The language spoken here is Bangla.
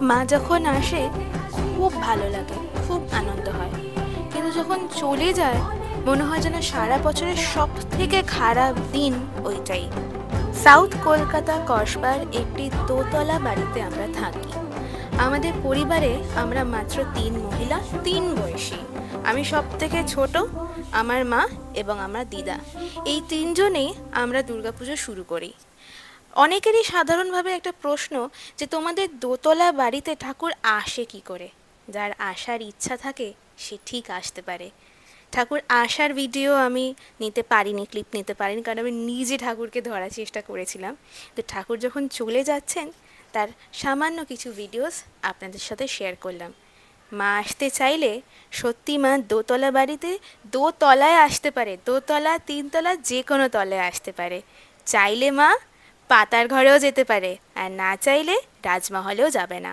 মা যখন আসে খুব ভালো লাগে, খুব আনন্দ হয়, কিন্তু যখন চলে যায় মনে হয় যেন সারা বছরের সব থেকে খারাপ দিন ওইটাই। সাউথ কলকাতা কসবার একটি দোতলা বাড়িতে আমরা থাকি। আমাদের পরিবারে আমরা মাত্র 3 মহিলা, 3 বয়সী। আমি সব থেকে ছোট, আমার মা এবং আমার দিদা, এই 3 জনেই আমরা দুর্গাপুজো শুরু করি। অনেকেরই সাধারণভাবে একটা প্রশ্ন যে তোমাদের দোতলা বাড়িতে ঠাকুর আসে কি করে। যার আসার ইচ্ছা থাকে সে ঠিক আসতে পারে। ঠাকুর আসার ভিডিও আমি নিতে পারিনি, ক্লিপ নিতে পারিনি, কারণ আমি নিজে ঠাকুরকে ধরার চেষ্টা করেছিলাম। তো ঠাকুর যখন চলে যাচ্ছেন তার সামান্য কিছু ভিডিওস আপনাদের সাথে শেয়ার করলাম। মা আসতে চাইলে সত্যি মা দোতলা বাড়িতে দোতলায় আসতে পারে, দোতলা 3 তলা যে কোনো তলায় আসতে পারে। চাইলে মা পাতার ঘরেও যেতে পারে, আর না চাইলে রাজমহলেও যাবে না।